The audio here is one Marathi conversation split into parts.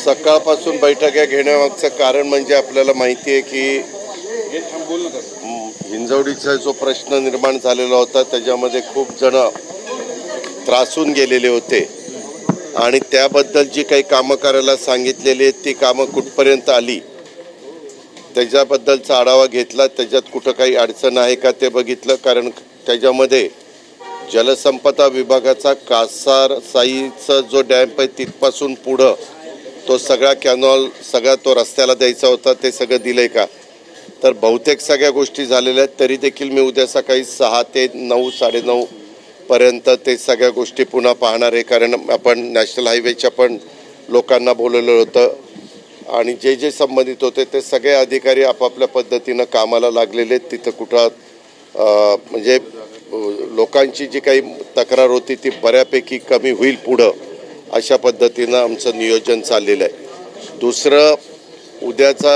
सकाळपासून बैठका घेण्यामागचं कारण म्हणजे आपल्याला माहिती आहे की हिंजवडीचा जो प्रश्न निर्माण झालेला होता त्याच्यामध्ये खूप जण त्रासून गेलेले होते आणि त्याबद्दल जी काही कामं करायला सांगितलेली आहेत ती कामं कुठपर्यंत आली त्याच्याबद्दलचा आढावा घेतला. त्याच्यात कुठं काही अडचण आहे का ते बघितलं, कारण त्याच्यामध्ये जलसंपदा विभागाचा कासार साईचा जो डॅम्प आहे तिथपासून पुढं तो सगळा कॅनॉल सगळा तो रस्त्याला द्यायचा होता, ते सगळं दिलंय का? तर बहुतेक सगळ्या गोष्टी झालेल्या आहेत. तरी देखील मी उद्या सकाळी 6 ते 9 9:30 पर्यंत ते सगळ्या गोष्टी पुन्हा पाहणार आहे, कारण आपण नॅशनल हायवेच्या पण लोकांना बोलवलं होतं आणि जे जे संबंधित होते ते सगळे अधिकारी आपापल्या पद्धतीनं कामाला लागलेले आहेत. तिथं कुठं म्हणजे लोकांची जी काही तक्रार होती ती बऱ्यापैकी कमी होईल पुढं, अशा पद्धतीनं आमचं नियोजन चाललेलं आहे. दुसरं, उद्याचा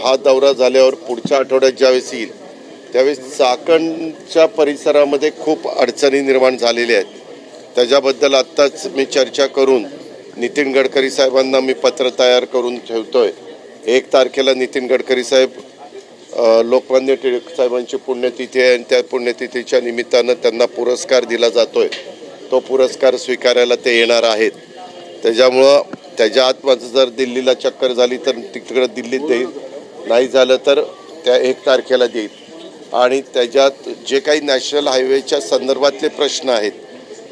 हा दौरा झाल्यावर पुढच्या आठवड्यात ज्यावेळेस येईल त्यावेळेस चाकणच्या परिसरामध्ये खूप अडचणी निर्माण झालेल्या आहेत. त्याच्याबद्दल आत्ताच मी चर्चा करून नितीन गडकरी साहेबांना मी पत्र तयार करून ठेवतोय. 1 तारखेला नितीन गडकरी साहेब लोकमान्य टिळक साहेबांची पुण्यतिथी आहे आणि त्या पुण्यतिथीच्या निमित्तानं त्यांना पुरस्कार दिला जातोय. तो पुरस्कार स्वीकारायला ते येणार आहेत. त्याच्यामुळं त्याच्या आत माझं जर दिल्लीला चक्कर झाली तर तिकडं दिल्लीत देईल, नाही झालं तर त्या 1 तारखेला देईल. आणि त्याच्यात जे काही नॅशनल हायवेच्या संदर्भातले प्रश्न आहेत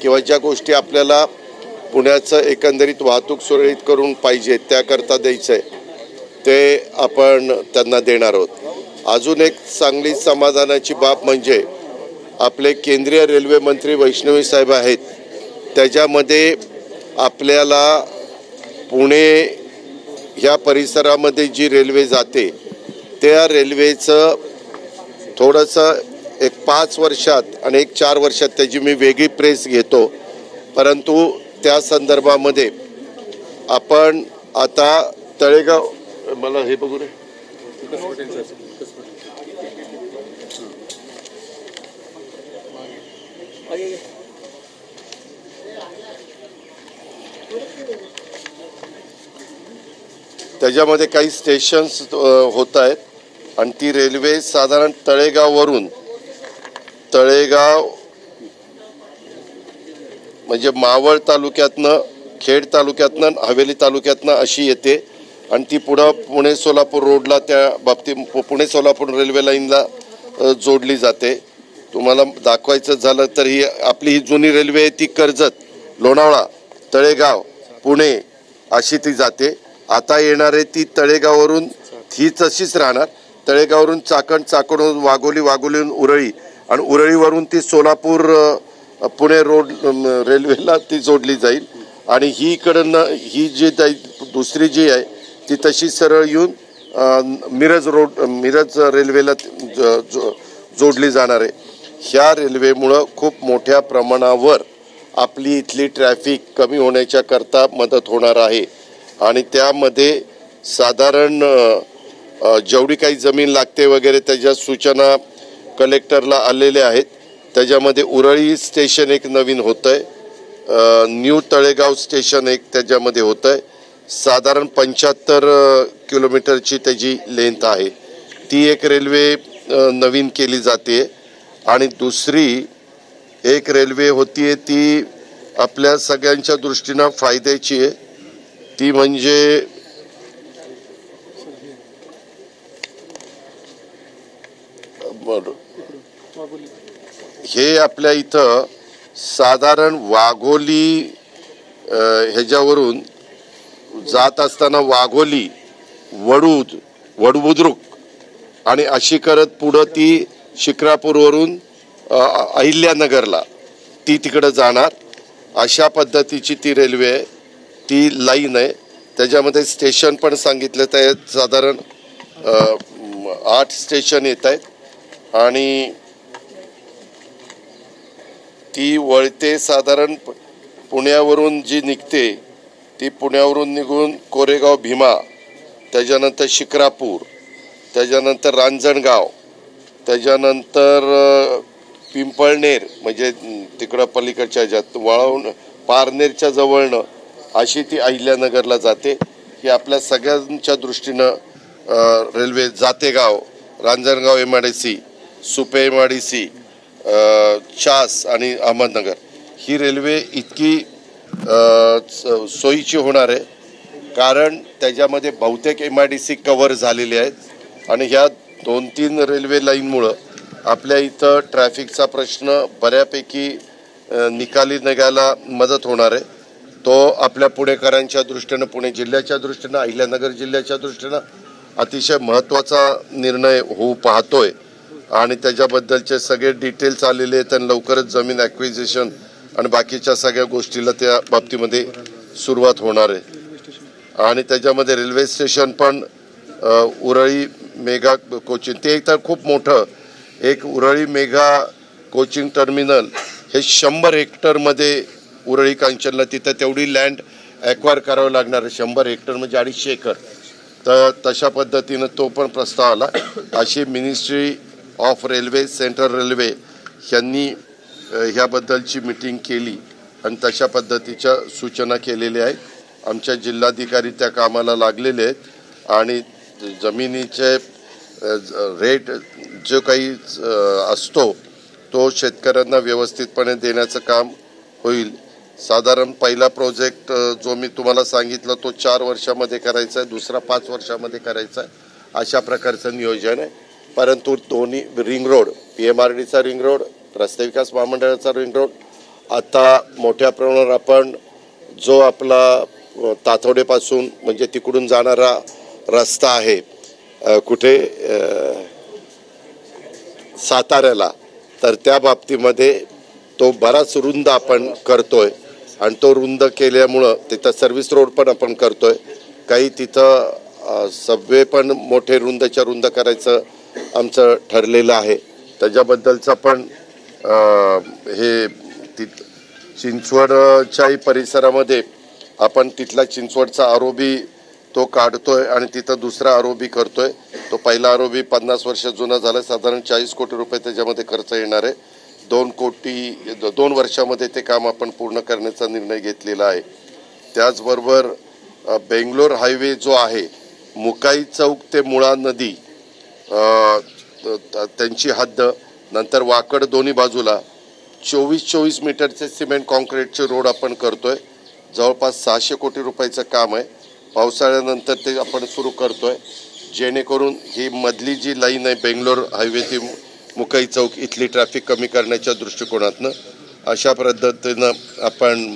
किंवा ज्या गोष्टी आपल्याला पुण्याचं एकंदरीत वाहतूक सुरळीत करून पाहिजे त्याकरता द्यायचं आहे ते आपण त्यांना देणार आहोत. अजून एक चांगली समाधानाची बाब म्हणजे आपले केंद्रीय रेल्वे मंत्री वैष्णवी साहेब आहेत. त्याच्यामध्ये आपल्याला पुणे ह्या परिसरामध्ये जी रेल्वे जाते त्या रेल्वेचं थोडंसं एक 5 वर्षात आणि एक 4 वर्षात त्याची मी वेगळी प्रेस घेतो, परंतु त्या संदर्भामध्ये आपण आता तळेगाव, मला हे बघू रे, त्याच्यामध्ये काही स्टेशन्स होत आहेत आणि ती रेल्वे साधारण तळेगाव म्हणजे मावळ तालुक्यातनं, खेड तालुक्यातनं, हवेली तालुक्यातनं अशी येते आणि ती पुढं पुणे सोलापूर रोडला त्या बाबतीत पुणे सोलापूर रेल्वे लाईनला जोडली जाते. तुम्हाला दाखवायचं झालं तर ही आपली ही जुनी रेल्वे आहे ती कर्जत, लोणावळा, तळेगाव, पुणे अशी ती जाते. आता येणारे ती तळेगाववरून ही तशीच राहणार. तळेगाववरून चाकण, चाकणवरून वाघोली, वाघोलीवरून उरळी आणि उरळीवरून ती सोलापूर पुणे रोड रेल्वेला ती जोडली जाईल. आणि ही इकडनं ही जी दुसरी जी आहे ती तशी सरळ येऊन मिरज रेल्वेला जोडली जाणार आहे. ह्या रेल्वेमुळं खूप मोठ्या प्रमाणावर आपली इथली ट्रॅफिक कमी होण्याच्या करता मदत होणार आहे. आणि त्यामध्ये साधारण जेवढी काही जमीन लागते वगैरे त्याच्या सूचना कलेक्टरला आलेल्या आहेत. त्याच्यामध्ये उरळी स्टेशन एक नवीन होतं आहे, न्यू तळेगाव स्टेशन एक त्याच्यामध्ये होतं आहे. साधारण 75 किलोमीटरची त्याची लेंथ आहे. ती एक रेल्वे नवीन केली जाते. आणि दुसरी एक रेल्वे होती ती आपल्या सगळ्यांच्या दृष्टीनं फायद्याची आहे, ती म्हणजे हे आपल्या इथं साधारण वाघोली ह्याच्यावरून जात असताना वाघोली, वडबुद्रुक आणि अशी करत पुढं ती शिक्रापूरवरून अहिल्यानगरला ती तिकडं जाणार. अशा पद्धतीची ती रेल्वे आहे, ती लाईन आहे. त्याच्यामध्ये स्टेशन पण सांगितलं तर साधारण 8 स्टेशन येत आहेत आणि ती वळते साधारण पुण्यावरून जी निघते ती पुण्यावरून निघून कोरेगाव भीमा, त्याच्यानंतर शिक्रापूर, त्याच्यानंतर रांजणगाव, त्याच्यानंतर पिंपळनेर म्हणजे तिकडं पलीकडच्या ह्याच्यात वळवून पारनेरच्या जवळनं अशी ती अहिल्यानगरला जाते. ही आपल्या सगळ्यांच्या दृष्टीनं railway Jategaon, Ranjangaon MIDC, Supe MIDC, Chas आणि अहमदनगर ही रेल्वे इतकी सोयीची होणार आहे, कारण त्याच्यामध्ये बहुतेक MIDC कव्हर झालेले आहेत आणि ह्या 2-3 रेल्वे लाईनमुळं आपल्या इथं ट्रॅफिकचा प्रश्न बऱ्यापैकी निकाली निघायला मदत होणार आहे. तो आपल्या पुणेकरांच्या दृष्टीनं, पुणे जिल्ह्याच्या दृष्टीनं, अहिल्यानगर जिल्ह्याच्या दृष्टीनं अतिशय महत्त्वाचा निर्णय होऊ पाहतोय आणि त्याच्याबद्दलचे सगळे डिटेल्स आलेले आहेत आणि लवकरच जमीन ॲक्विजिशन आणि बाकीच्या सगळ्या गोष्टीला त्या बाबतीमध्ये सुरुवात होणार आहे. आणि त्याच्यामध्ये रेल्वे स्टेशन पण उरळी मेगा कोचिंग, ते तर खूप मोठं एक उरळी मेगा कोचिंग टर्मिनल हे 100 हेक्टरमध्ये उरळी कांचनला तिथं तेवढी लँड ॲक्वायर करावं लागणार आहे. 100 हेक्टर म्हणजे 250 एकर. तर तशा पद्धतीनं तो पण प्रस्ताव आला. अशी ministry of railway, central railway यांनी ह्याबद्दलची मीटिंग केली आणि तशा पद्धतीच्या सूचना केलेल्या आहेत. आमच्या जिल्हाधिकारी त्या कामाला लागलेले आहेत आणि जमिनीचे रेट जो काही असतो तो शेतकऱ्यांना व्यवस्थितपणे देण्याचं काम होईल. साधारण पहिला प्रोजेक्ट जो मी तुम्हाला सांगितलं तो 4 वर्षामध्ये करायचा आहे, दुसरा 5 वर्षामध्ये करायचा आहे, अशा प्रकारचं नियोजन आहे. परंतु दोन्ही रिंग रोड, PMRDचा रिंग रोड, रस्ते विकास महामंडळाचा रिंग रोड, आता मोठ्या प्रमाणावर आपण जो आपला ताथोडेपासून म्हणजे तिकडून जाणारा रस्ता आहे कुठे साताऱ्याला, तर त्या बाबतीमध्ये तो बराच रुंद आपण करतोय आणि तो रुंद केल्यामुळं तिथं सर्व्हिस रोड पण आपण करतोय. काही तिथं सबवे पण मोठे रुंदच्या रुंद करायचं आमचं ठरलेलं आहे. त्याच्याबद्दलचं पण हे चिंचवडच्याही परिसरामध्ये आपण तिथला चिंचवडचा आरोबी तो काढतोय आणि तिथं दुसरा आरोबी करतोय. तो पहिला आरोबी 50 वर्ष जुना झाला, साधारण 40 कोटी रुपये त्याच्यामध्ये खर्च येणार आहे. 2 वर्षामध्ये ते काम आपण पूर्ण करण्याचा निर्णय घेतलेला आहे. त्याचबरोबर बेंगलोर हायवे जो आहे, मुकाई चौक ते मुळा नदी त्यांची हद्द, नंतर वाकड दोन्ही बाजूला 24 मीटरचे सिमेंट कॉन्क्रीटचे रोड आपण करतोय. जवळपास 600 कोटी रुपयाचं काम आहे. पावसाळ्यानंतर ते आपण सुरू करतोय, जेणेकरून ही मधली जी लाईन आहे बेंगलोर हायवे ती मुकाई चौक इथली ट्रॅफिक कमी करण्याच्या दृष्टिकोनातनं अशा पद्धतीनं आपण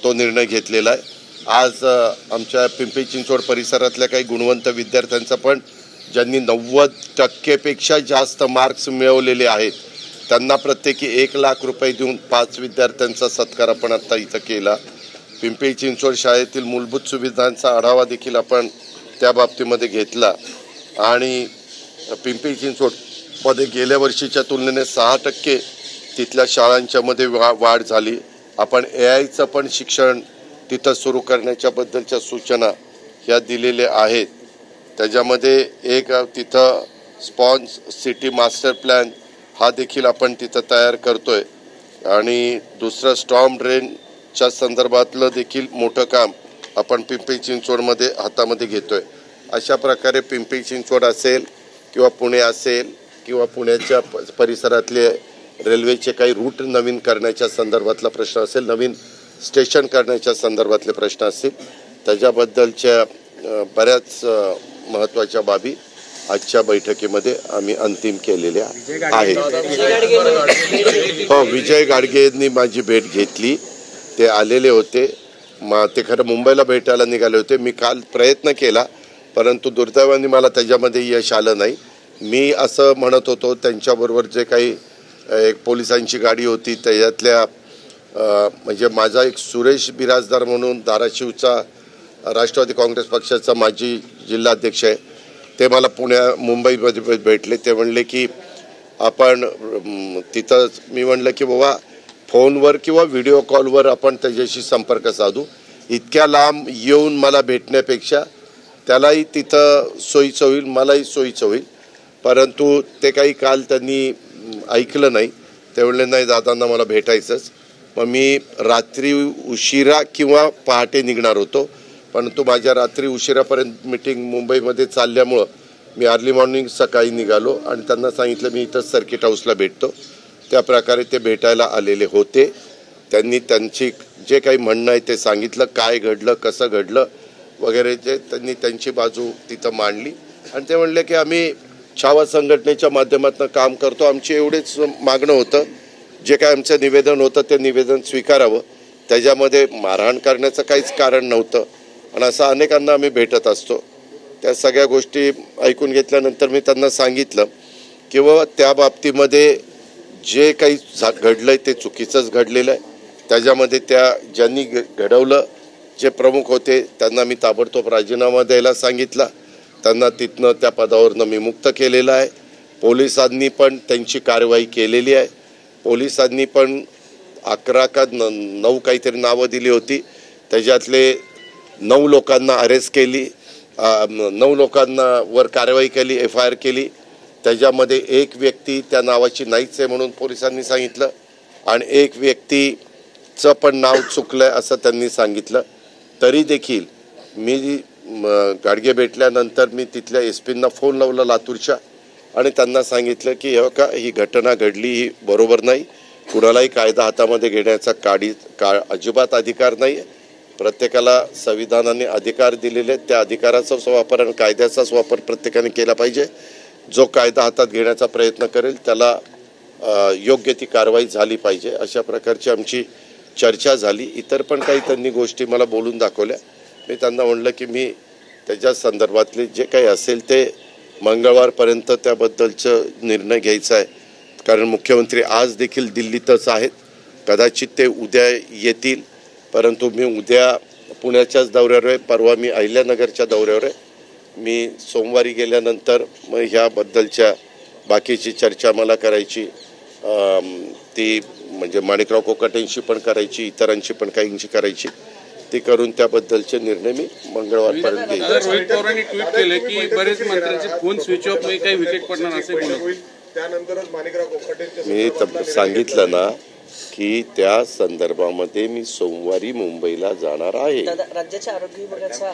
तो निर्णय घेतलेला आहे. आज आमच्या पिंपरी चिंचवड परिसरातल्या काही गुणवंत विद्यार्थ्यांचा पण ज्यांनी 90% जास्त मार्क्स मिळवलेले आहेत त्यांना प्रत्येकी 1 लाख रुपये देऊन 5 विद्यार्थ्यांचा सत्कार आपण आता इथं केला. पिंपरी चिंचवड शाळेतील मूलभूत सुविधांचा आढावा देखील आपण त्या बाबतीमध्ये घेतला आणि पिंपरी चिंचवडमध्ये गेल्या वर्षीच्या तुलनेने 6% तिथल्या शाळांच्या मध्ये वाढ झाली. आपण AIचं पण शिक्षण तिथं सुरू करण्याच्या बद्दलच्या सूचना ह्या दिलेल्या आहेत. त्याच्यामध्ये एक तिथं स्पॉन्ज सिटी मास्टर प्लॅन हा देखील आपण तिथं तयार करतोय आणि दुसरं स्टॉर्म ड्रेनच्या संदर्भातलं देखील मोठं काम आपण पिंपरी चिंचवडमध्ये हातामध्ये घेतोय. अशा प्रकारे पिंपरी चिंचवड असेल किंवा पुणे असेल किंवा पुण्याच्या परिसरातले रेल्वेचे काही रूट नवीन करण्याच्या संदर्भातला प्रश्न असेल, नवीन स्टेशन करण्याच्या संदर्भातले प्रश्न असतील, त्याच्याबद्दलच्या बऱ्याच महत्त्वाच्या बाबी आजच्या बैठकीमध्ये आम्ही अंतिम केलेल्या आहेत. हो, विजय गाडगेंनी माझी भेट घेतली. ते आलेले होते. ते खरं मुंबईला भेटायला निघाले होते. मी काल प्रयत्न केला, परंतु दुर्दैवाने मला त्याच्यामध्ये यश आलं नाही. मी असं म्हणत होतो त्यांच्याबरोबर जे काही एक पोलिसांची गाडी होती त्याच्यातल्या म्हणजे माझा एक सुरेश बिराजदार म्हणून धाराशिवचा राष्ट्रवादी काँग्रेस पक्षाचा माजी जिल्हाध्यक्ष आहे, ते मला मुंबईमध्ये भेटले. ते म्हणले की आपण तिथं, मी म्हणलं की बाबा फोनवर किंवा व्हिडिओ कॉलवर आपण त्याच्याशी संपर्क साधू, इतक्या लांब येऊन मला भेटण्यापेक्षा त्यालाही तिथं सोयीचं होईल, मलाही सोयीचं होईल. परंतु ते काही काल त्यांनी ऐकलं नाही. ते म्हणले नाही दादांना मला भेटायचंच. मग मी रात्री उशिरा किंवा पहाटे निघणार होतो, परंतु माझ्या रात्री उशिरापर्यंत मीटिंग मुंबईमध्ये चालल्यामुळं मी अर्ली मॉर्निंग सकाळी निघालो आणि त्यांना सांगितलं मी इथं सर्किट हाऊसला भेटतो. त्या प्रकारे ते भेटायला आलेले होते. त्यांनी त्यांची जे काही म्हणणं आहे ते सांगितलं, काय घडलं, कसं घडलं वगैरे जे त्यांनी त्यांची बाजू तिथं मांडली आणि ते म्हणले की आम्ही छावा संघटनेच्या माध्यमातून काम करतो, आमचे एवढेच मागणं होतं, जे काय आमचं निवेदन होतं ते निवेदन स्वीकारावं, त्याच्यामध्ये मारहाण करण्याचं काहीच कारण नव्हतं. आणि असं अनेकांना आम्ही भेटत असतो. त्या सगळ्या गोष्टी ऐकून घेतल्यानंतर मी त्यांना सांगितलं की बाबा त्या बाबतीमध्ये जे काही घडलंय ते चुकीचंच घडलेलं आहे. त्याच्यामध्ये ज्यांनी घडवलं जे प्रमुख होते त्यांना मी ताबडतोब राजीनामा द्यायला सांगितला. त्यांना तिथनं त्या पदावरनं मी मुक्त केलेलं आहे. पोलिसांनी पण त्यांची कारवाई केलेली आहे. पोलिसांनी पण 11 का 9 काहीतरी नावं दिली होती, त्याच्यातले 9 लोकांना अरेस्ट केली, 9 लोकांना वर कारवाई केली, FIR केली. त्याच्यामध्ये एक व्यक्ती त्या नावाची नाहीच आहे म्हणून पोलिसांनी सांगितलं आणि एक व्यक्तीचं पण नाव चुकलंय असं त्यांनी सांगितलं. तरी देखील मी गाडगे भेटल्यानंतर मी तिथल्या SP-ना फोन लावला लातूरच्या आणि त्यांना सांगितलं की ही घटना घडली, ही बरोबर नाही. कुणालाही कायदा हातामध्ये घेण्याचा अजिबात अधिकार नाही आहे. प्रत्येकाला संविधानाने अधिकार दिलेले आहेत, त्या अधिकाराचाच वापर आणि कायद्याचाच वापर प्रत्येकाने केला पाहिजे. जो कायदा हातात घेण्याचा प्रयत्न करेल त्याला योग्य ती कारवाई झाली पाहिजे. अशा प्रकारची आमची चर्चा झाली. इतर पण काही त्यांनी गोष्टी मला बोलून दाखवल्या. मी त्यांना म्हणलं की मी त्याच्या संदर्भातले जे काही असेल ते मंगळवारपर्यंत त्याबद्दलचं निर्णय घ्यायचा आहे, कारण मुख्यमंत्री आज देखील दिल्लीतच आहेत. कदाचित ते उद्या येतील, परंतु मी उद्या पुण्याच्याच दौऱ्यावर आहे, परवा मी अहिल्यानगरच्या दौऱ्यावर आहे. मी सोमवारी गेल्यानंतर मग ह्याबद्दलच्या बाकीची चर्चा मला करायची, ती म्हणजे माणिकराव कोकाटेंशी पण करायची, इतरांची पण काहींची करायची, ती करून त्याबद्दलचे निर्णय मी मंगळवारपर्यंत घेईन. रोहित पवारांनी ट्विट केले की बरेच मंत्र्यांचे फोन स्विच ऑफ, काही विकेट पडणार असे मी सांगितलं ना की त्या संदर्भामध्ये मी सोमवारी मुंबईला जाणार आहे. राज्याच्या आरोग्य विभागाचा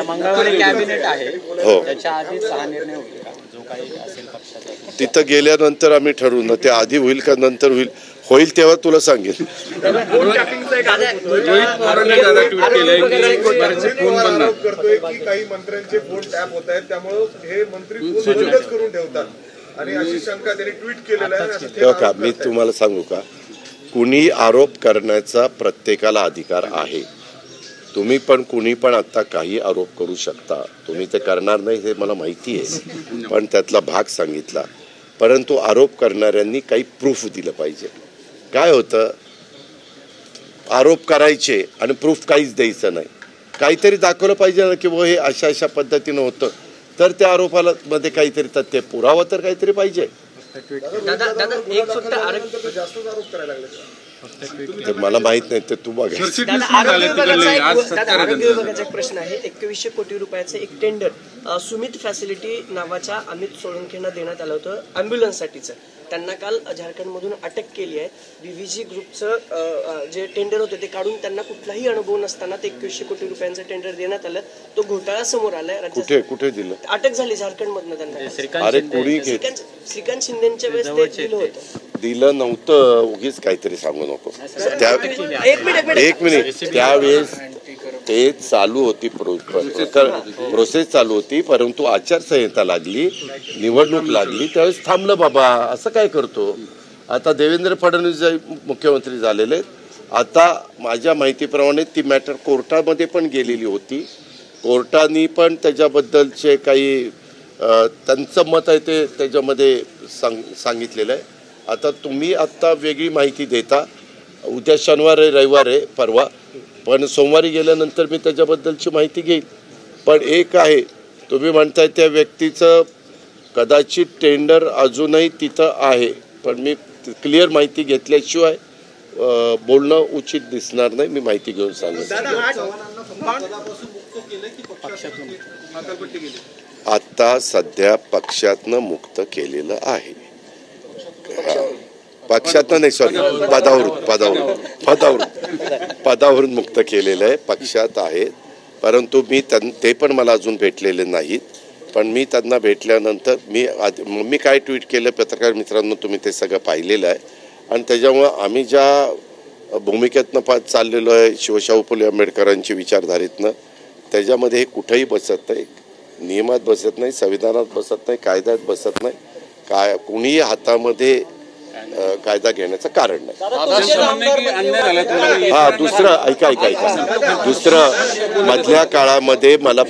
मंगळवारी कॅबिनेट आहे, हो, त्याच्या आधीच हा निर्णय होईल का जो काही असेल पक्षाचा? तिथं गेल्यानंतर आम्ही ठरवू ना, ते आधी होईल का नंतर होईल तेव्हा तुला सांगेन. रोहित पवारांनी ट्विट केलंय की बरेचसे फोन बंद करतोय की काही मंत्र्यांचे फोन टॅप होत आहेत, त्यामुळे हे मंत्री फोन बंदच करून ठेवतात आणि अशी शंका त्यांनी ट्विट केलेलं आहे. तेव्हा का मी तुम्हाला सांगू का, कुणी आरोप करण्याचा प्रत्येकाला अधिकार आहे. तुम्ही पण कुणी पण आता काही आरोप करू शकता, तुम्ही ते करणार नाही हे मला माहिती आहे, पण त्यातला भाग सांगितला. परंतु आरोप करणाऱ्यांनी काही प्रूफ दिलं पाहिजे. काय होतं, आरोप करायचे आणि प्रूफ काहीच द्यायचं नाही. काहीतरी दाखवलं पाहिजे ना की हे अशा अशा पद्धतीनं होतं, तर त्या आरोपाला मध्ये काहीतरी तथ्य पुरावा तर काहीतरी पाहिजे. ते मला माहित नाही, ते तू बघा. आरोग्य विभागाचा एक प्रश्न आहे. 2100 कोटी रुपयाचं एक टेंडर सुमित फॅसिलिटी नावाच्या अमित सोळंकेंना देण्यात आलं होतं अँब्युलन्ससाठीचं. त्यांना काल झारखंडमधून अटक केली आहे. VVG ग्रुपचं जे टेंडर होतं ते काढून त्यांना कुठलाही अनुभव नसताना ते 2100 कोटी रुपयांचं टेंडर देण्यात आलं. तो घोटाळा समोर आलाय. कुठे दिलं? अटक झाली झारखंडमधनं त्यांना. अरे कुणी श्रीकांत शिंदेच्या वेळेस ते दिलं होतं. दिलं नव्हतं, उगीच काहीतरी सांगू नको. एक मिनिट, त्यावेळेस ते चालू होती, प्रोसेस चालू होती, परंतु आचारसंहिता लागली, निवडणूक लागली, त्यावेळेस थांबलं. बाबा असं काय करतो? आता देवेंद्र फडणवीस मुख्यमंत्री झालेले, आता माझ्या माहितीप्रमाणे ती मॅटर कोर्टामध्ये पण गेलेली होती. कोर्टाने पण त्याच्याबद्दलचे काही त्यांचं मत आहे ते त्याच्यामध्ये सांगितलेलं आहे. आता तुम्ही आत्ता वेगळी माहिती देता. उद्या शनिवार आहे, रविवार आहे, परवा, पण सोमवारी गेल्यानंतर मी त्याच्याबद्दलची माहिती घेईन. पण एक आहे, तुम्ही म्हणताय त्या व्यक्तीचं कदाचित टेंडर अजूनही तिथं आहे, पण मी क्लिअर माहिती घेतल्याशिवाय बोलणं उचित दिसणार नाही. मी माहिती घेऊन सांगेन. आता सध्या पक्षातनं मुक्त केलेलं आहे. पक्षातनं नाही, सॉरी, पदावरून मुक्त केलेलं आहे, पक्षात आहेत. परंतु ते पण मला अजून भेटलेले नाहीत. पण मी त्यांना भेटल्यानंतर मी काय ट्विट केलं पत्रकार मित्रांनो, तुम्ही ते सगळं पाहिलेलं आहे. आणि त्याच्यामुळं आम्ही ज्या भूमिकेतनं चाललेलो आहे शिवशाहू फुले आंबेडकरांची विचारधारेतनं, त्याच्यामध्ये हे कुठंही बसत नाही, नियमात बसत नाही, संविधानात बसत नाही, कायद्यात बसत नाही. कुणीही हातामध्ये कायदा घेण्याचं कारण नाही. दुसरं ऐका दुसरं मधल्या काळामध्ये मला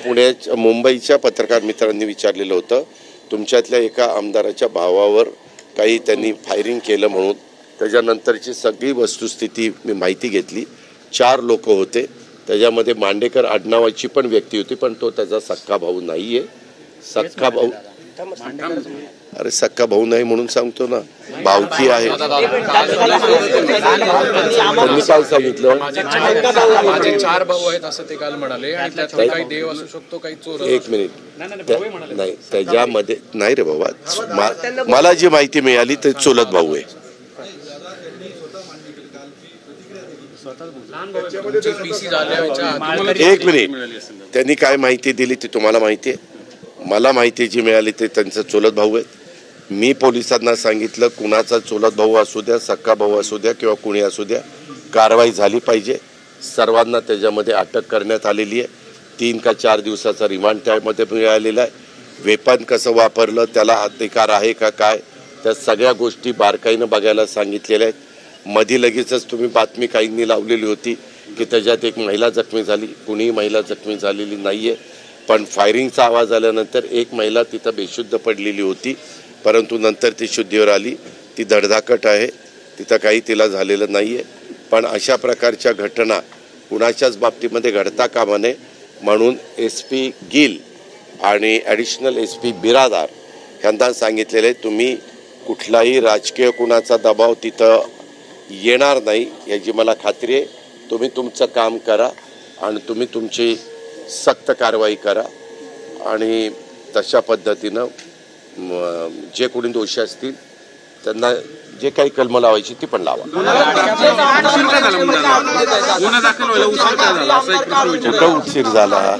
मुंबईच्या पत्रकार मित्रांनी विचारलेलं होतं, तुमच्यातल्या एका आमदाराच्या भावावर काही त्यांनी फायरिंग केलं म्हणून. त्याच्यानंतरची सगळी वस्तुस्थिती मी माहिती घेतली. 4 लोक होते, त्याच्यामध्ये मांडेकर आडनावाची पण व्यक्ती होती, पण तो त्याचा सक्का भाऊ नाहीये. सक्का भाऊ, अरे सक्का भाऊ नाही म्हणून सांगतो ना, भावकी आहे. त्यांनी काय सांगितलं, माझे 4 भाऊ आहेत असं ते काल म्हणाले. आणि त्यातले काही देव असू शकतो, काही चोर. एक मिनिट, नाही त्याच्यामध्ये नाही रे बाबा, मला जी माहिती मिळाली ते चुलत भाऊ आहे. एक मिनिट, त्यांनी काय माहिती दिली ती तुम्हाला माहिती आहे. मला माहिती जी मिळाली ते त्यांचं चुलत भाऊ आहेत. मी पोलिसांना सांगितलं, कुणाचा चुलत भाऊ असू द्या, सक्का भाऊ असू द्या किंवा कुणी असू द्या, कारवाई झाली पाहिजे. सर्वांना त्याच्यामध्ये अटक करण्यात आलेली आहे. 3 का 4 दिवसाचा रिमांड त्यामध्ये मिळालेला आहे. वेपन कसं वापरलं, त्याला अधिकार आहे का काय, त्या सगळ्या गोष्टी बारकाईनं बघायला सांगितलेल्या आहेत. मध्ये लगेचच तुम्ही बातमी काहींनी लावलेली होती की त्याच्यात एक महिला जखमी झाली. कुणीही महिला जखमी झालेली नाही आहे. पण फायरिंगचा आवाज आल्यानंतर एक महिला तिथं बेशुद्ध पडलेली होती, परंतु नंतर ती शुद्धीवर आली. ती धडधाकट आहे, तिथं काही तिला झालेलं नाही आहे. पण अशा प्रकारच्या घटना कुणाच्याच बाबतीमध्ये घडता कामा नये म्हणून SP गिल आणि ॲडिशनल SP बिरादार यांना सांगितलेलं आहे, तुम्ही कुठलाही राजकीय कुणाचा दबाव तिथं येणार नाही याची मला खात्री आहे. तुम्ही तुमचं काम करा आणि तुम्ही तुमची सक्त कारवाई करा आणि तशा पद्धतीनं जे कोणी दोषी असतील त्यांना जे काही कलम लावायची ती पण लावा. कुठं उशीर झाला,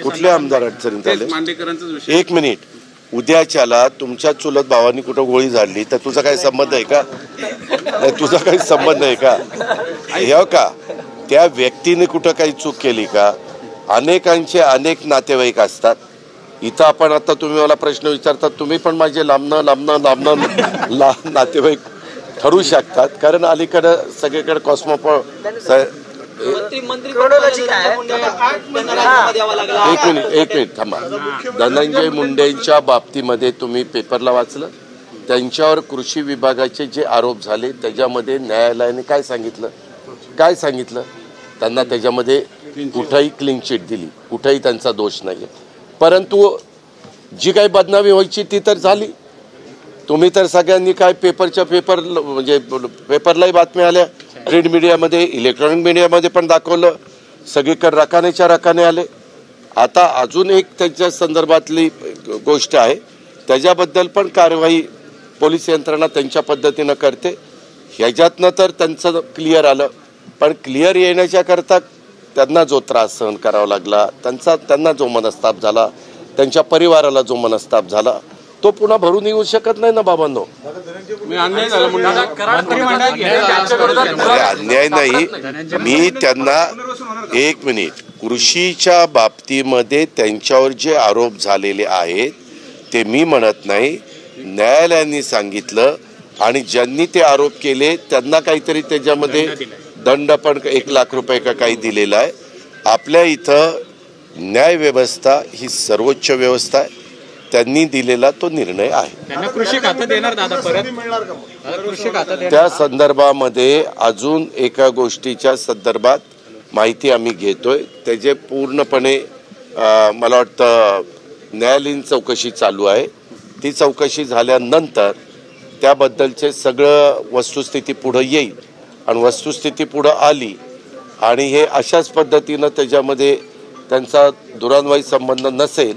कुठल्या आमदार अडचणीत आले. एक मिनिट, उद्याच्याला तुमच्या चुलत भावानी कुठं गोळी झाडली तर तुझा काही संबंध आहे का? तुझा काही संबंध आहे का? हे का त्या व्यक्तीने कुठं काही चूक केली का? अनेकांचे अनेक नातेवाईक असतात. इथं आपण आता तुम्ही मला प्रश्न विचारतात, तुम्ही पण माझे लांबणं नातेवाईक ठरू शकतात. कारण अलीकडं सगळीकडे एक मिनिट थांबा. धनंजय मुंडेंच्या बाबतीमध्ये तुम्ही पेपरला वाचलं, त्यांच्यावर कृषी विभागाचे जे आरोप झाले त्याच्यामध्ये न्यायालयाने काय सांगितलं त्यांना त्याच्यामध्ये कुठंही क्लीन चिट दिली, कुठंही त्यांचा दोष नाही. परंतु जी काही बदनामी व्हायची ती तर झाली. तुम्ही तर सगळ्यांनी काय म्हणजे पेपरलाही बातम्या आल्या, प्रिंट मीडियामध्ये, इलेक्ट्रॉनिक मीडियामध्ये पण दाखवलं, सगळीकडे रकाने आले. आता अजून एक त्याच्या संदर्भातली गोष्ट आहे, त्याच्याबद्दल पण कारवाई पोलीस यंत्रणा त्यांच्या पद्धतीनं करते. ह्याच्यातनं तर त्यांचं क्लिअर आलं, पण क्लिअर येण्याच्या करता त्यांना जो त्रास सहन करावा लागला, त्यांना जो मनस्ताप झाला, त्यांच्या परिवाराला जो मनस्ताप झाला, तो पुन्हा भरून येऊ शकत नाही ना बाबांनो. अन्याय नाही. मी त्यांना एक मिनिट, कृषीच्या बाबतीमध्ये त्यांच्यावर जे आरोप झालेले आहेत ते मी म्हणत नाही, न्यायालयाने सांगितलं. आणि ज्यांनी ते आरोप केले त्यांना काहीतरी त्याच्यामध्ये दंड पण 1 लाख रुपये का काही दिलेला आहे. आपल्या इथं न्याय व्यवस्था ही सर्वोच्च व्यवस्था आहे. त्यांनी दिलेला तो निर्णय आहे. कृषी खातं देणार दादा परत? त्या संदर्भामध्ये अजून एका गोष्टीच्या संदर्भात माहिती आम्ही घेतोय. त्याचे पूर्णपणे मला वाटतं न्यायालयीन चौकशी चालू आहे. ती चौकशी झाल्यानंतर त्याबद्दलचे सगळं वस्तुस्थिती पुढं येईल. आणि वस्तुस्थिती पुढं आली आणि हे अशाच पद्धतीनं त्याच्यामध्ये त्यांचा दुरान्वयी संबंध नसेल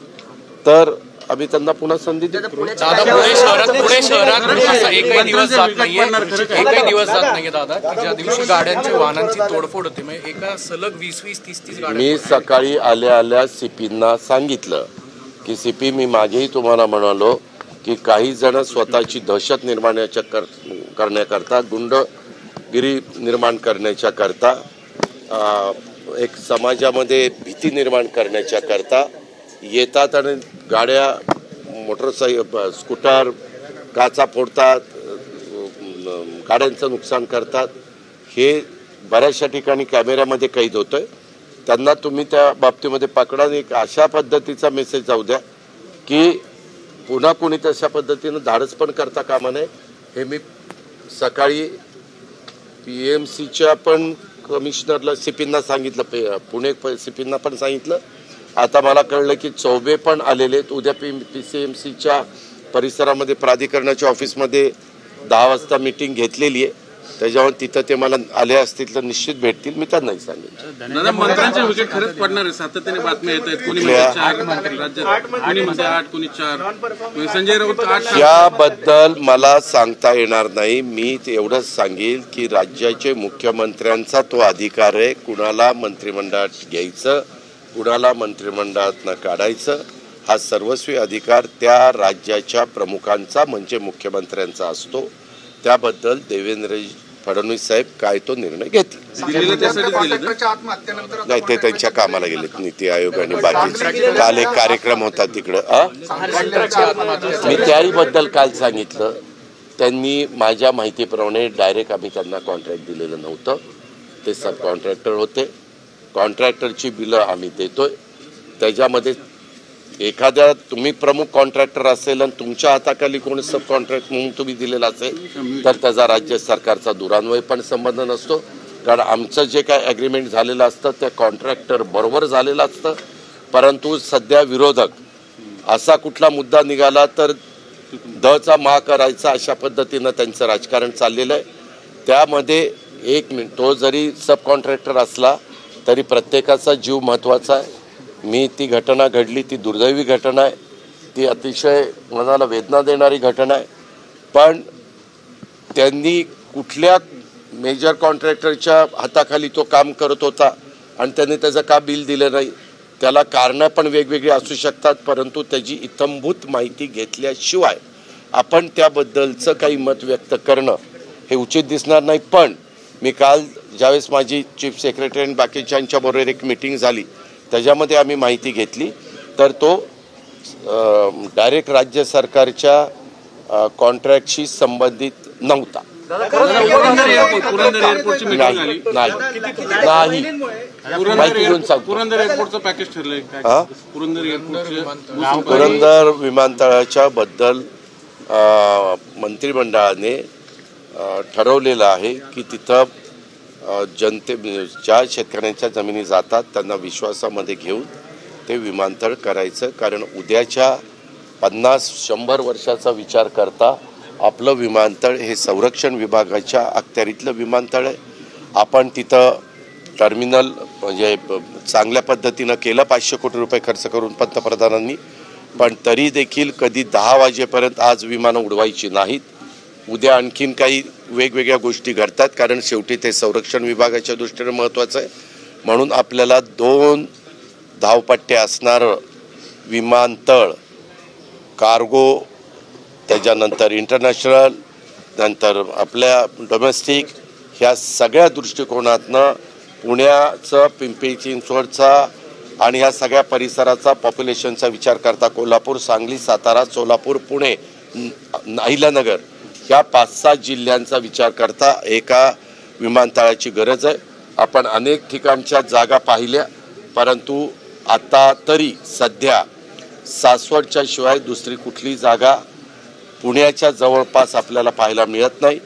तर आम्ही त्यांना पुन्हा संधी देऊ. दादा पुणे शहरात असा एकही दिवस जात नाहीये दादा की ज्या दिवशी गाड्यांची वाहनांची तोडफोड होते. म्हणजे एका सलग 20-20, 30-30 गाड्या. मी सकाळी आल्या सीपींना सांगितलं की सीपी, मी मागेही तुम्हाला म्हणालो की काही जण स्वतःची दहशत निर्माण करण्याकरता, गुंडगिरी निर्माण करण्याच्या करता, एक समाजामध्ये भीती निर्माण करण्याच्या करता येतात आणि गाड्या, मोटरसायकल, स्कूटर, काचा फोडतात, गाड्यांचं नुकसान करतात. हे बऱ्याचशा ठिकाणी कॅमेऱ्यामध्ये कैद होतोय. त्यांना तुम्ही त्या बाबतीमध्ये पकडा. एक अशा पद्धतीचा मेसेज जाऊ द्या की पुन्हा कोणी तशा पद्धतीनं धाडस पण करता कामा नये. हे मी सकाळी PMCच्या पण कमिशनरला, सीपींना सांगितलं, पुणे सीपींना पण सांगितलं. आता मला कळलं की चौबे पण आलेले आहेत. उद्या PCMCच्या परिसरामध्ये प्राधिकरणाच्या ऑफिसमध्ये 10 वाजता मीटिंग घेतलेली आहे. त्याच्यावर तिथं ते मला आले असतील तर निश्चित भेटतील. मी त्यांनाही सांगेन. मंत्र्यांचे विकेट खरंच पडणार आहे. सातत्याने बातम्या येत आहेत. कोणी म्हणते 4 राज्यात, कोणी म्हणते 8, कोणी 4. संजय राऊत 8. याबद्दल मला सांगता येणार नाही. मी एवढंच सांगेल की राज्याचे मुख्यमंत्र्यांचा तो अधिकार आहे. कुणाला मंत्रिमंडळात घ्यायचं, कुणाला मंत्रिमंडळातनं काढायचं, हा सर्वस्वी अधिकार त्या राज्याच्या प्रमुखांचा म्हणजे मुख्यमंत्र्यांचा असतो. त्याबद्दल देवेंद्र फडणवीस साहेब काय तो निर्णय घेतील. नाही, ते त्यांच्या कामाला गेलेत. नीती आयोग आणि बाकी काल एक कार्यक्रम होता तिकडं. मी त्याहीबद्दल काल सांगितलं. त्यांनी माझ्या माहितीप्रमाणे डायरेक्ट आम्ही त्यांना कॉन्ट्रॅक्ट दिलेलं नव्हतं. ते सब कॉन्ट्रॅक्टर होते. कॉन्ट्रॅक्टरची बिलं आम्ही देतोय. त्याच्यामध्ये एखाद्या तुम्ही प्रमुख कॉन्ट्रॅक्टर असेल आणि तुमच्या हाताखाली कोणी सब कॉन्ट्रॅक्ट म्हणून तुम्ही दिलेला असेल तर त्याचा राज्य सरकारचा दुरान्वय पण संबंध नसतो. कारण आमचं जे काय ॲग्रीमेंट झालेलं असतं त्या कॉन्ट्रॅक्टर बरोबर झालेलं असतं. परंतु सध्या विरोधक असा कुठला मुद्दा निघाला तर दचा मा करायचा, अशा पद्धतीनं त्यांचं राजकारण चाललेलं आहे. त्यामध्ये एक मिनिट, तो जरी सब कॉन्ट्रॅक्टर असला तरी प्रत्येकाचा जीव महत्त्वाचा आहे. मी ती घटना घडली, ती दुर्दैवी घटना आहे. ती अतिशय मनाला वेदना देणारी घटना आहे. पण त्यांनी कुठल्या मेजर कॉन्ट्रॅक्टरच्या हाताखाली तो काम करत होता आणि त्यांनी त्याचं का बिल दिलं नाही, त्याला कारणं पण वेगवेगळी असू शकतात. परंतु त्याची इत्थंभूत माहिती घेतल्याशिवाय आपण त्याबद्दलचं काही मत व्यक्त करणं हे उचित दिसणार नाही. पण मी काल ज्यावेळेस माझी चीफ सेक्रेटरी आणि बाकीच्यांच्याबरोबर एक मीटिंग झाली त्याच्यामध्ये आम्ही माहिती घेतली तर तो डायरेक्ट राज्य सरकारच्या कॉन्ट्रॅक्टशी संबंधित नव्हता. पुरंदर एअरपोर्टची मीटिंग झाली. नाही, माहिती घेऊन सांगतो. पुरंदर एअरपोर्टचं पॅकेज ठरलंय काय? पुरंदर एअरपोर्टचं पुरंदर विमानतळाच्या बद्दल मंत्रिमंडळाने ठरवलेलं आहे की तिथं ज्या शेतकऱ्यांच्या जमिनी जातात त्यांना विश्वासामध्ये घेऊन ते विमानतळ करायचं. कारण उद्याच्या 50-100 वर्षाचा विचार करता आपलं विमानतळ हे संरक्षण विभागाच्या अखत्यारीतलं विमानतळ आहे. आपण तिथं टर्मिनल म्हणजे चांगल्या पद्धतीनं केलं, 500 कोटी रुपये खर्च करून पंतप्रधानांनी. पण तरी देखील कधी 10 वाजेपर्यंत आज विमानं उडवायची नाहीत. उद्या आणखीन काही वेगवेगळ्या गोष्टी घडतात. कारण शेवटी ते संरक्षण विभागाच्या दृष्टीने महत्त्वाचं आहे. म्हणून आपल्याला 2 धावपट्ट्या असणारं विमानतळ, कार्गो, त्याच्यानंतर इंटरनॅशनल, नंतर आपल्या डोमेस्टिक, ह्या सगळ्या दृष्टिकोनातनं पुण्याचं, पिंपरी चिंचवडचा आणि ह्या सगळ्या परिसराचा पॉप्युलेशनचा विचार करता कोल्हापूर, सांगली, सातारा, सोलापूर, पुणे, अहिल्यानगर या 5-6 जिल्ह्यांचा विचार करता एका विमानतळाची गरज आहे. आपण अनेक ठिकाणच्या जागा पाहिल्या, परंतु आता तरी सध्या सासवडच्या शिवाय दुसरी कुठली जागा पुण्याच्या जवळपास आपल्याला पाहायला मिळत नाही.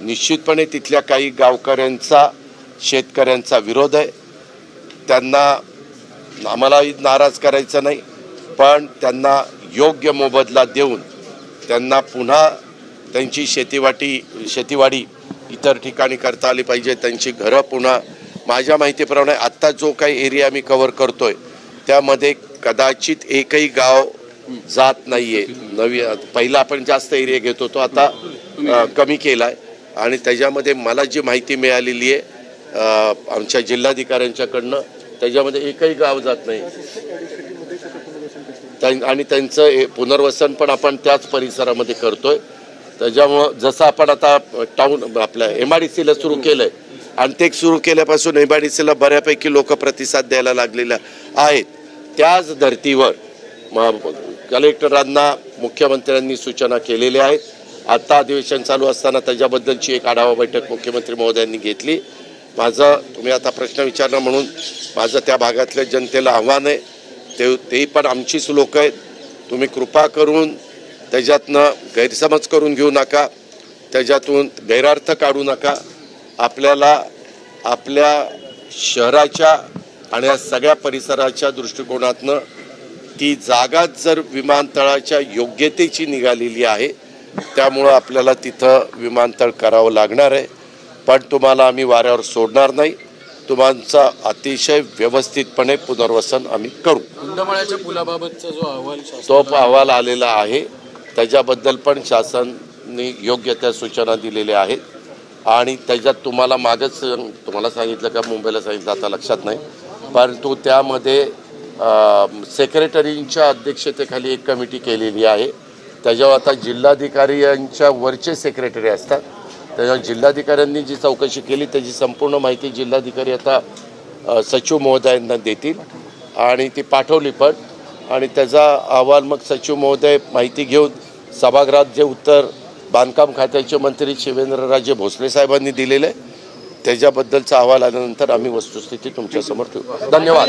निश्चितपणे तिथल्या काही गावकऱ्यांचा, शेतकऱ्यांचा विरोध आहे. त्यांना आम्हालाही नाराज करायचं नाही, पण त्यांना योग्य मोबदला देऊन त्यांना पुन्हा त्यांची शेतीवाडी इतर ठिकाणी करता आली पाहिजे. त्यांची घरं पुन्हा, माझ्या माहितीप्रमाणे आत्ता जो काही एरिया मी कव्हर करतोय त्यामध्ये कदाचित एकही गाव जात नाहीये. पहिला आपण जास्त एरिया घेत होतो, आता कमी केलाय. आणि त्याच्यामध्ये मला जी माहिती मिळालेली आहे आमच्या जिल्हाधिकाऱ्यांच्याकडनं, त्याच्यामध्ये एकही गाव जात नाही. आणि त्यांचं पुनर्वसन पण आपण त्याच परिसरामध्ये करतोय. त्याच्यामुळं जसं आपण आता टाऊन आपल्या MIDCला सुरू केलंय आणि ते सुरू केल्यापासून MIDCला बऱ्यापैकी लोक प्रतिसाद द्यायला लागलेला आहेत. त्याच धर्तीवर कलेक्टरांना मुख्यमंत्र्यांनी सूचना केलेल्या आहेत. आता अधिवेशन चालू असताना त्याच्याबद्दलची एक आढावा बैठक मुख्यमंत्री महोदयांनी घेतली. तुम्ही आता प्रश्न विचारला म्हणून माझं त्या भागातल्या जनतेला आव्हान आहे, ते पण आमचीच लोक आहेत. तुम्ही कृपा करून त्याच्यातनं गैरसमज करून घेऊ नका, त्याच्यातून गैरार्थ काढू नका. आपल्याला आपल्या शहराच्या आणि या सगळ्या परिसराच्या दृष्टिकोनातनं ती जागा जर विमानतळाच्या योग्यतेची निघालेली आहे, त्यामुळं आपल्याला तिथं विमानतळ करावं लागणार आहे. पण तुम्हाला आम्ही वाऱ्यावर सोडणार नाही. तुमचा अतिशय व्यवस्थितपणे पुनर्वसन आम्ही करू. कुंडमाळ्याच्या पुलाबाबतचा जो अहवाल तो अहवाल आलेला आहे, त्याच्याबद्दल पण शासनाने योग्य त्या सूचना दिलेल्या आहेत. आणि त्याच्यात तुम्हाला मागच तुम्हाला सांगितलं का मुंबईला सांगितलं आता लक्षात नाही, परंतु त्यामध्ये सेक्रेटरींच्या अध्यक्षतेखाली एक कमिटी केलेली आहे. त्याच्यावर आता जिल्हाधिकारी यांच्या वरचे सेक्रेटरी असतात. त्याच्यावर जिल्हाधिकाऱ्यांनी जी चौकशी केली त्याची संपूर्ण माहिती जिल्हाधिकारी आता सचिव महोदयांना देतील आणि ती पाठवली पण. आणि त्याचा अहवाल मग सचिव महोदय माहिती घेऊन सभागृहात जे उत्तर बांधकाम खात्याचे मंत्री शिवेंद्रराजे भोसले साहेबांनी दिलेलं आहे त्याच्याबद्दलचा अहवाल आल्यानंतर आम्ही वस्तुस्थिती तुमच्यासमोर ठेवू. धन्यवाद.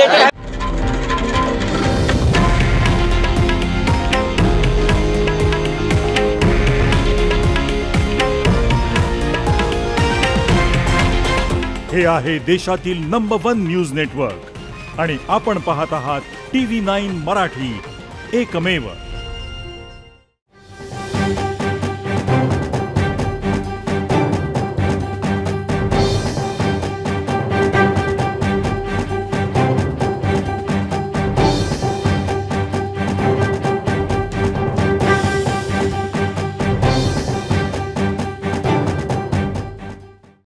हे आहे देशातील नंबर 1 न्यूज नेटवर्क आणि आपण पाहत आहात TV9 मराठी, एकमेव.